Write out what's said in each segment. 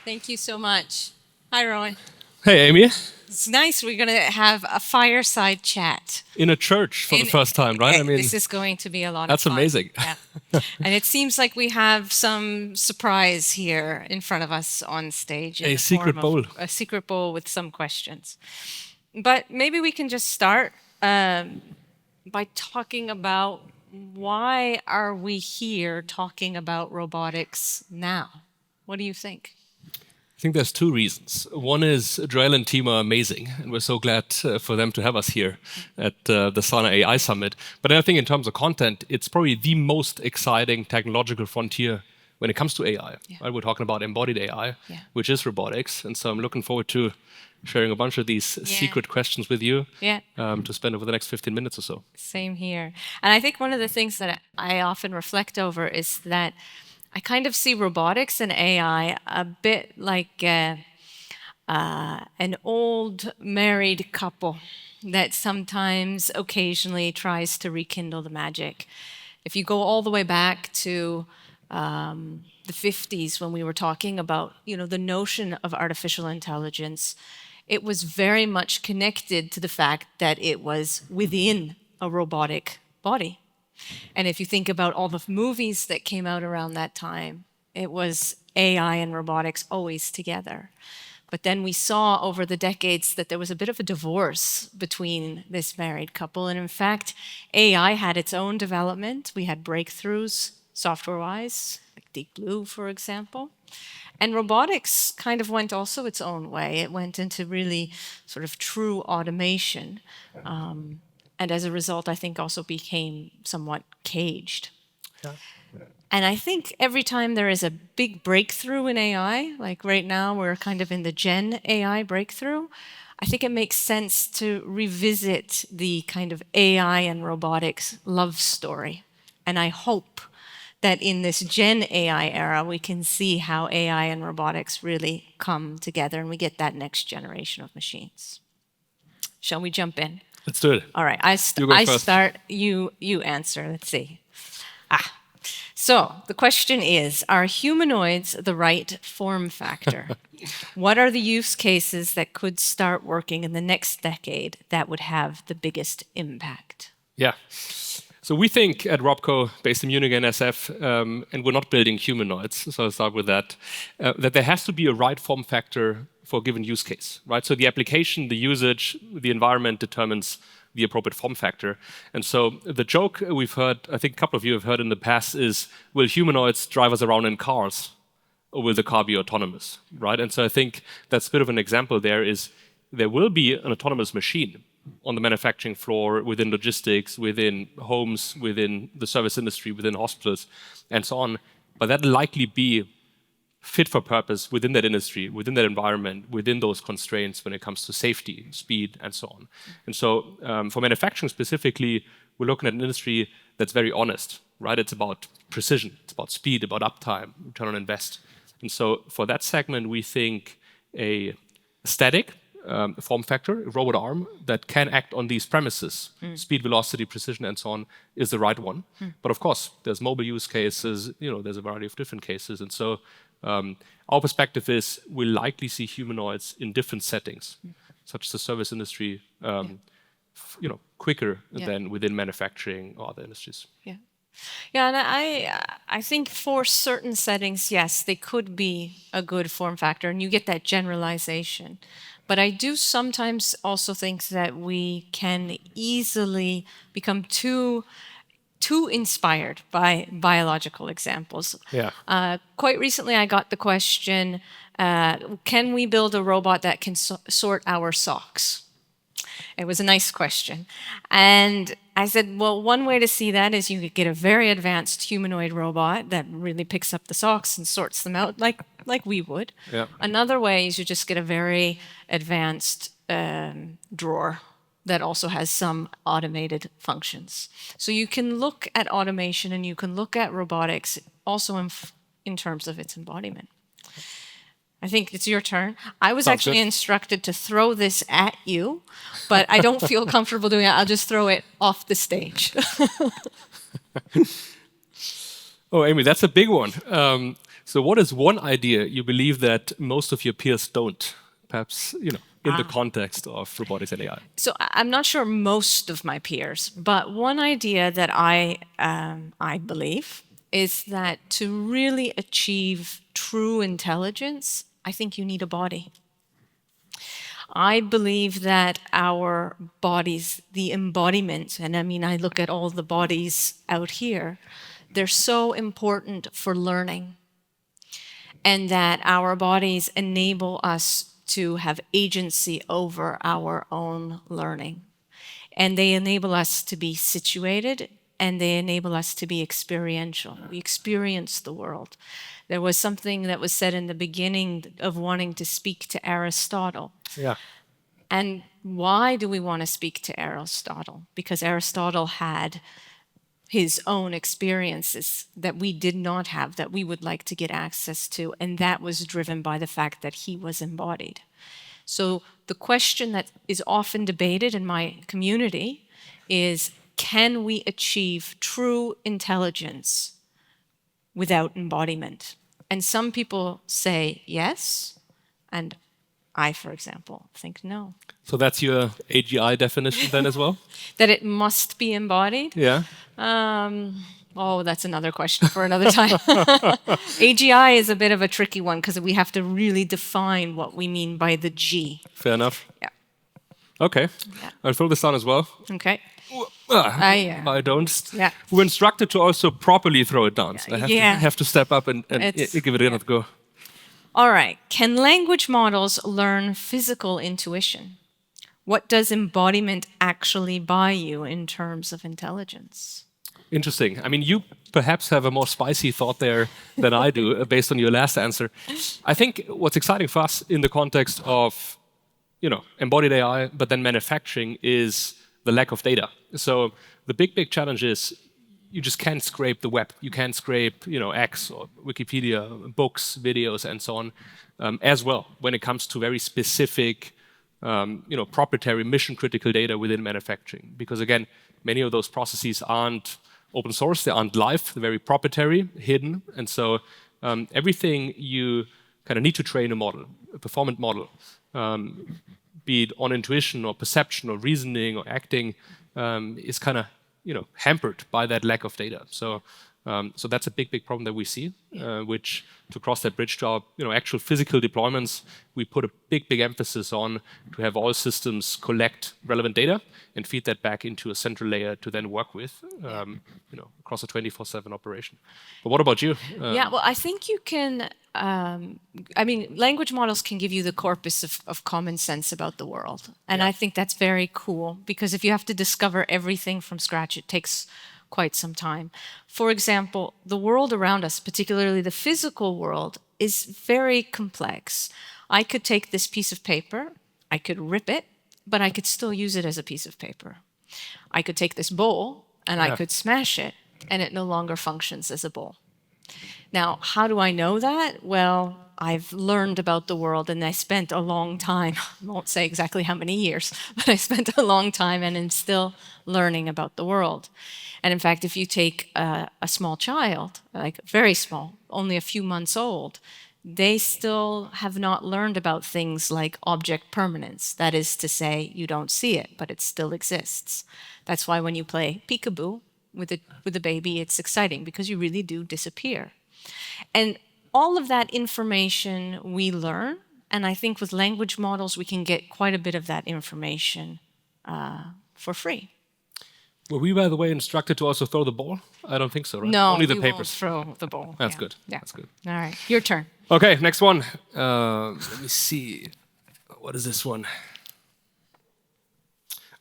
Thank you so much. Hi, Rowan. Hey, Amy. It's nice. We're going to have a fireside chat. In a church for the first time, right? This is going to be a lot of that's fun. amazing. Yeah. And it seems like we have some surprise here in front of us on stage. In A the secret form of bowl. A secret bowl with some questions. But maybe we can just start by talking about why are we here talking about robotics now? What do you think? I think there's two reasons. One is Joel and team are amazing, and we're so glad for them to have us here at the Sana AI Summit. But I think in terms of content, it's probably the most exciting technological frontier when it comes to AI. Yeah. Right? We're talking about embodied AI, Yeah. which is robotics. And so I'm looking forward to sharing a bunch of these secret questions with you to spend over the next 15 minutes or so. Same here. And I think one of the things that I often reflect over is that I kind of see robotics and AI a bit like an old married couple that sometimes occasionally tries to rekindle the magic. If you go all the way back to the 50s when we were talking about, the notion of artificial intelligence, it was very much connected to the fact that it was within a robotic body. And if you think about all the movies that came out around that time, it was AI and robotics always together. But then we saw over the decades that there was a bit of a divorce between this married couple. And in fact, AI had its own development. We had breakthroughs software-wise, like Deep Blue, for example. And robotics kind of went also its own way. It went into really sort of true automation. And as a result, I think also became somewhat caged. Yeah. And I think every time there is a big breakthrough in AI, like right now we're kind of in the Gen AI breakthrough, I think it makes sense to revisit the kind of AI and robotics love story. And I hope that in this Gen AI era, we can see how AI and robotics really come together and we get that next generation of machines. Shall we jump in? Let's do it. All right, I start, you answer. Let's see. So the question is, are humanoids the right form factor? What are the use cases that could start working in the next decade that would have the biggest impact? Yeah. So we think at RobCo, based in Munich and SF, and we're not building humanoids, so I'll start with that, that there has to be a right form factor for a given use case, right? So the application, the usage, the environment determines the appropriate form factor. And so the joke we've heard, I think a couple of you have heard in the past, is will humanoids drive us around in cars, or will the car be autonomous, right? And so I think that's a bit of an example there is there will be an autonomous machine on the manufacturing floor, within logistics, within homes, within the service industry, within hospitals, and so on. But that'll likely be fit for purpose within that industry, within that environment, within those constraints when it comes to safety, speed, and so on. And so for manufacturing specifically, we're looking at an industry that's very honest, right? It's about precision, it's about speed, about uptime, return on invest. And so for that segment, we think a static form factor, a robot arm that can act on these premises, speed, velocity, precision, and so on, is the right one. But of course, there's mobile use cases, there's a variety of different cases. And so our perspective is we'll likely see humanoids in different settings, such as the service industry, quicker than within manufacturing or other industries. Yeah. Yeah, and I think for certain settings, yes, they could be a good form factor, and you get that generalization. But I do sometimes also think that we can easily become too inspired by biological examples. Yeah. Quite recently, I got the question, can we build a robot that can sort our socks? It was a nice question. And I said, well, one way to see that is you could get a very advanced humanoid robot that really picks up the socks and sorts them out like we would. Yeah. Another way is you just get a very advanced drawer that also has some automated functions. So you can look at automation and you can look at robotics also in terms of its embodiment. I think it's your turn. I was actually instructed to throw this at you, but I don't feel comfortable doing it. I'll just throw it off the stage. Oh, Amy, that's a big one. So what is one idea you believe that most of your peers don't? Perhaps, in the context of robotics and AI. So I'm not sure most of my peers, but one idea that I believe is that to really achieve true intelligence, I think you need a body. I believe that our bodies, the embodiment, and I mean, I look at all the bodies out here, they're so important for learning, and that our bodies enable us to have agency over our own learning. And they enable us to be situated, and they enable us to be experiential. We experience the world. There was something that was said in the beginning of wanting to speak to Aristotle. Yeah. And why do we want to speak to Aristotle? Because Aristotle had his own experiences that we did not have, that we would like to get access to, and that was driven by the fact that he was embodied. So the question that is often debated in my community is, can we achieve true intelligence without embodiment? And some people say yes, and I, for example, think no. So that's your AGI definition then as well? That it must be embodied? Yeah. Oh, that's another question for another time. AGI is a bit of a tricky one because we have to really define what we mean by the G. Fair enough. Yeah. Okay. Yeah. I'll throw this on as well. Okay. I don't. Yeah. We're instructed to also properly throw it down. So I have to step up and give it another go. All right. Can language models learn physical intuition? What does embodiment actually buy you in terms of intelligence? Interesting. I mean, you perhaps have a more spicy thought there than I do, based on your last answer. I think what's exciting for us in the context of, embodied AI, but then manufacturing, is the lack of data. So the big challenge is you just can't scrape the web. You can't scrape, X or Wikipedia, books, videos, and so on, as well when it comes to very specific, proprietary mission-critical data within manufacturing. Because again, many of those processes aren't open source, they aren't live, they're very proprietary, hidden, and so everything you kind of need to train a model, a performant model, be it on intuition or perception or reasoning or acting, is kind of hampered by that lack of data. So that's a big problem that we see, which, to cross that bridge to our actual physical deployments, we put a big emphasis on to have all systems collect relevant data and feed that back into a central layer to then work with, across a 24/7 operation. But what about you? Yeah, well, I think you can. Language models can give you the corpus of common sense about the world, and I think that's very cool, because if you have to discover everything from scratch, it takes quite some time. For example, the world around us, particularly the physical world, is very complex. I could take this piece of paper, I could rip it, but I could still use it as a piece of paper. I could take this bowl and I could smash it, and it no longer functions as a bowl. Now, how do I know that? Well, I've learned about the world, and I spent a long time, I won't say exactly how many years, but I spent a long time and am still learning about the world. And in fact, if you take a small child, like very small, only a few months old, they still have not learned about things like object permanence. That is to say, you don't see it, but it still exists. That's why when you play peekaboo with a baby, it's exciting, because you really do disappear. And all of that information we learn, and I think with language models, we can get quite a bit of that information for free. Were we, by the way, instructed to also throw the ball? I don't think so, right? No, only the we papers. Won't throw the ball. That's good. Yeah. That's good. All right, your turn. Okay, next one. Let me see. What is this one?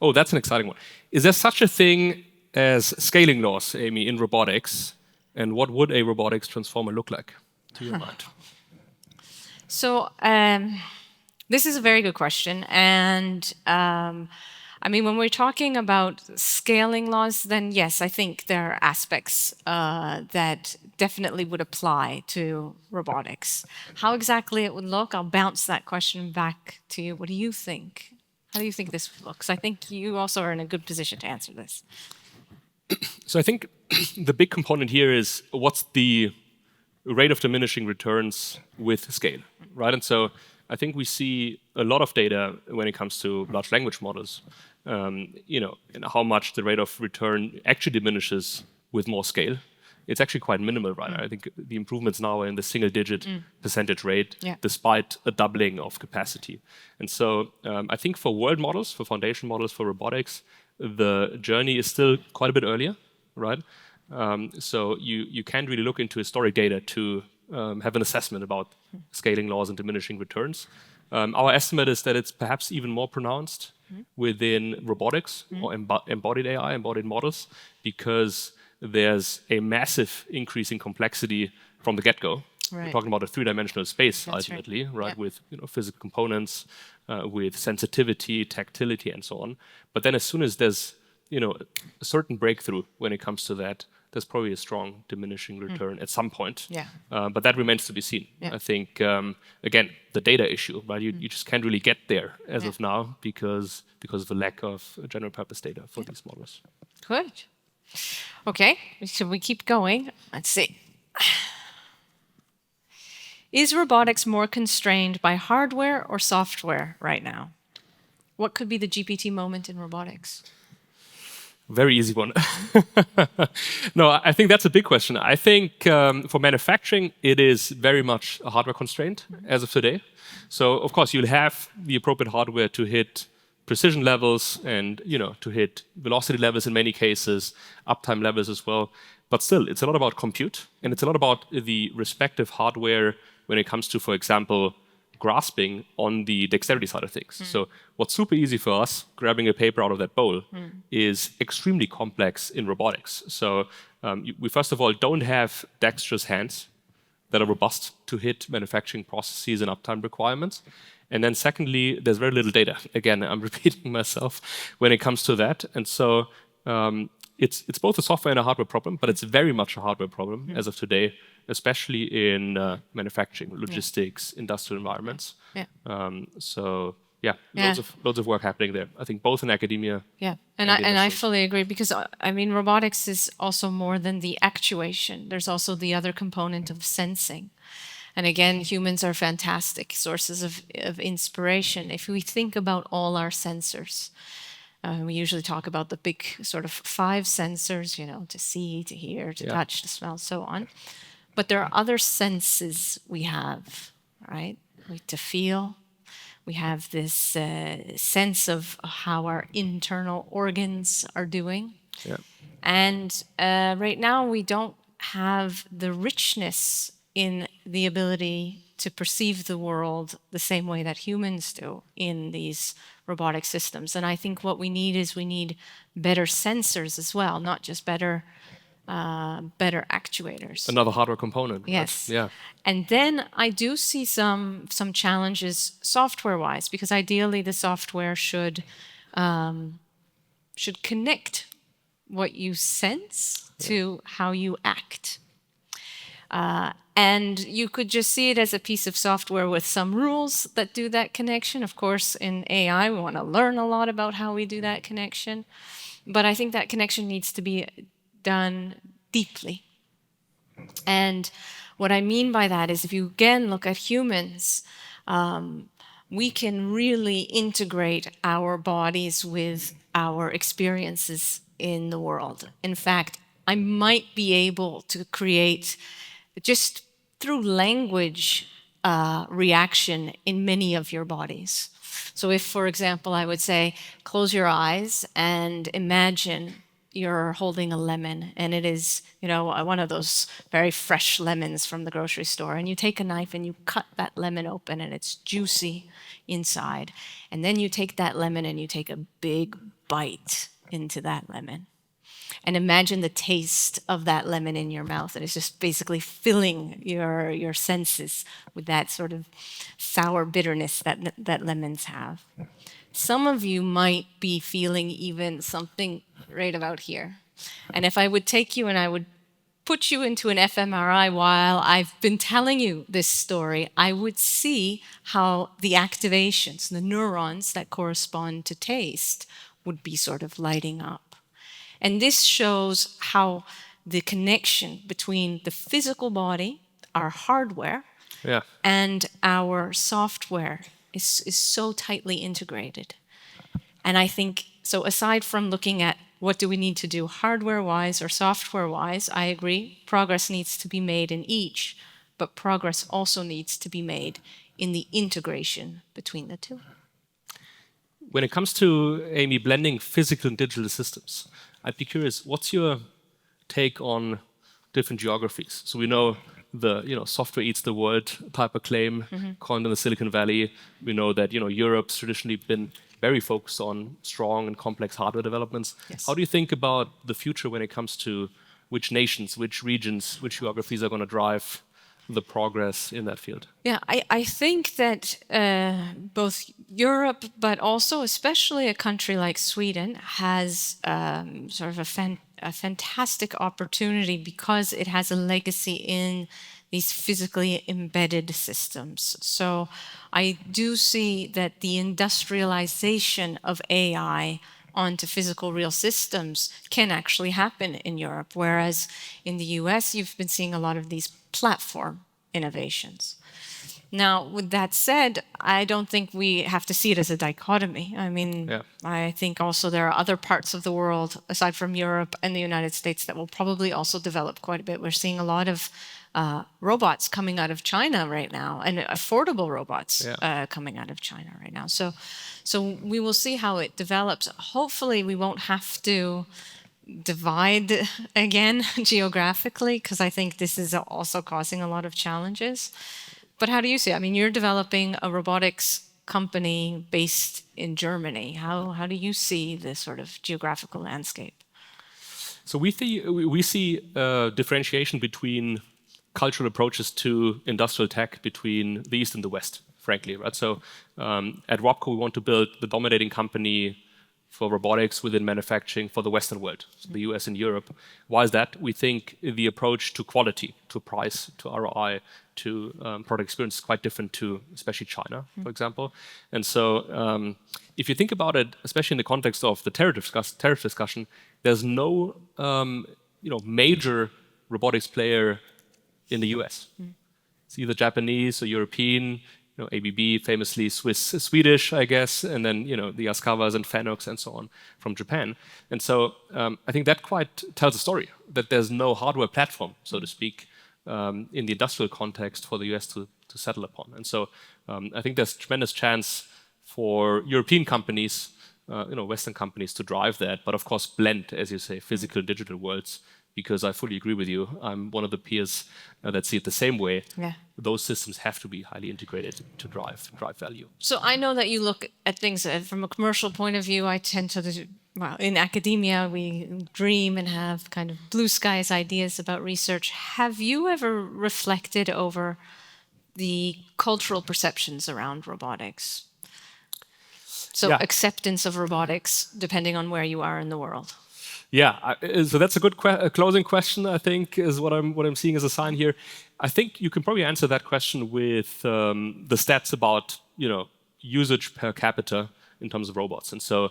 Oh, that's an exciting one. Is there such a thing as scaling laws, Amy, in robotics? And what would a robotics transformer look like, to your mind? So this is a very good question. And when we're talking about scaling laws, then yes, I think there are aspects that definitely would apply to robotics. How exactly it would look, I'll bounce that question back to you. What do you think? How do you think this looks? I think you also are in a good position to answer this. So I think the big component here is what's the rate of diminishing returns with scale, right? And so I think we see a lot of data when it comes to large language models, and how much the rate of return actually diminishes with more scale. It's actually quite minimal, right? I think the improvements now are in the single-digit percentage rate, despite a doubling of capacity. And so I think for world models, for foundation models, for robotics, the journey is still quite a bit earlier, right? So you can't really look into historic data to have an assessment about scaling laws and diminishing returns. Our estimate is that it's perhaps even more pronounced within robotics or embodied AI, embodied models, because there's a massive increase in complexity from the get-go. We're talking about a three-dimensional space ultimately, right? With physical components, with sensitivity, tactility, and so on. But then as soon as there's a certain breakthrough when it comes to that, there's probably a strong diminishing return at some point. But that remains to be seen. I think, again, the data issue, right? You just can't really get there as of now because of the lack of general purpose data for these models. Good. Okay, so we keep going. Let's see. Is robotics more constrained by hardware or software right now? What could be the GPT moment in robotics? Very easy one. No, I think that's a big question. I think for manufacturing, it is very much a hardware constraint as of today. So of course, you'll have the appropriate hardware to hit precision levels and to hit velocity levels in many cases, uptime levels as well. But still, it's a lot about compute, and it's a lot about the respective hardware when it comes to, for example, grasping on the dexterity side of things. So what's super easy for us, grabbing a paper out of that bowl, is extremely complex in robotics. So we first of all don't have dexterous hands that are robust to hit manufacturing processes and uptime requirements. And then secondly, there's very little data. Again, I'm repeating myself when it comes to that. And so it's both a software and a hardware problem, but it's very much a hardware problem as of today, especially in manufacturing, logistics, industrial environments. Loads of work happening there. I think both in academia. And I fully agree, because I mean robotics is also more than the actuation. There's also the other component of sensing. And again, humans are fantastic sources of inspiration. If we think about all our sensors, we usually talk about the big sort of 5 sensors, to see, to hear, to touch, to smell, so on. But there are other senses we have, right? To feel. We have this sense of how our internal organs are doing. And right now we don't have the richness in the ability to perceive the world the same way that humans do in these robotic systems. And I think what we need better sensors as well, not just better actuators. Another hardware component. Yes. Yeah. And then I do see some challenges software-wise, because ideally the software should connect what you sense to how you act. And you could just see it as a piece of software with some rules that do that connection. Of course, in AI, we want to learn a lot about how we do that connection. But I think that connection needs to be done deeply. And what I mean by that is, if you again look at humans, we can really integrate our bodies with our experiences in the world. In fact, I might be able to create, just through language, reaction in many of your bodies. So if, for example, I would say, close your eyes and imagine you're holding a lemon, and it is, one of those very fresh lemons from the grocery store, and you take a knife and you cut that lemon open, and it's juicy inside. And then you take that lemon and you take a big bite into that lemon. And imagine the taste of that lemon in your mouth, and it's just basically filling your senses with that sort of sour bitterness that lemons have. Some of you might be feeling even something right about here. And if I would take you and I would put you into an fMRI while I've been telling you this story, I would see how the activations, the neurons that correspond to taste, would be sort of lighting up. And this shows how the connection between the physical body, our hardware Yeah. and our software is so tightly integrated. And I think, so aside from looking at what do we need to do hardware-wise or software-wise, I agree, progress needs to be made in each, but progress also needs to be made in the integration between the two. When it comes to, Amy, blending physical and digital systems, I'd be curious, what's your take on different geographies? So we know the software eats the world type of claim coined in the Silicon Valley. We know that Europe's traditionally been very focused on strong and complex hardware developments. Yes. How do you think about the future when it comes to which nations, which regions, which geographies are going to drive the progress in that field? Yeah, I think that both Europe, but also especially a country like Sweden, has sort of a fantastic opportunity because it has a legacy in these physically embedded systems. So I do see that the industrialization of AI onto physical real systems can actually happen in Europe, whereas in the US, you've been seeing a lot of these platform innovations. Now, with that said, I don't think we have to see it as a dichotomy. I mean, Yeah. I think also there are other parts of the world, aside from Europe and the United States, that will probably also develop quite a bit. We're seeing a lot of robots coming out of China right now, and affordable robots coming out of China right now. So we will see how it develops. Hopefully, we won't have to divide again geographically, because I think this is also causing a lot of challenges. But how do you see it? I mean, you're developing a robotics company based in Germany. How do you see this sort of geographical landscape? So we see differentiation between cultural approaches to industrial tech between the East and the West, frankly, right? So at RobCo, we want to build the dominating company for robotics within manufacturing for the Western world, so the US and Europe. Why is that? We think the approach to quality, to price, to ROI, to product experience is quite different to especially China, for example. And so if you think about it, especially in the context of the tariff discussion, there's no major robotics player in the US. It's either Japanese or European. ABB, famously Swedish, I guess, and then the Yaskavas and Fanox and so on from Japan. And so I think that quite tells a story that there's no hardware platform, so to speak, in the industrial context for the US to settle upon. And so I think there's tremendous chance for European companies, Western companies to drive that, but of course blend, as you say, physical and digital worlds. Because I fully agree with you. I'm one of the peers that see it the same way. Yeah. Those systems have to be highly integrated to drive value. So I know that you look at things from a commercial point of view. I tend to, well, in academia, we dream and have kind of blue skies ideas about research. Have you ever reflected over the cultural perceptions around robotics? So acceptance of robotics, depending on where you are in the world. Yeah, so that's a good closing question, I think, is what I'm seeing as a sign here. I think you can probably answer that question with the stats about usage per capita in terms of robots. And so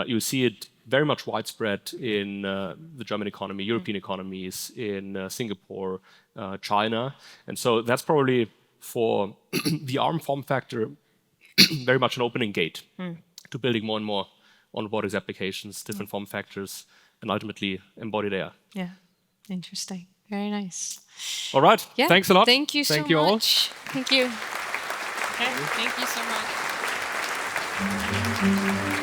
you see it very much widespread in the German economy, European economies, in Singapore, China. And so that's probably for the ARM form factor very much an opening gate to building more and more on robotics applications, different form factors, and ultimately embodied AI. Yeah, interesting. Very nice. All right. Yeah. Thanks a lot. Thank you so much. All. Thank you. Okay. Thank you so much.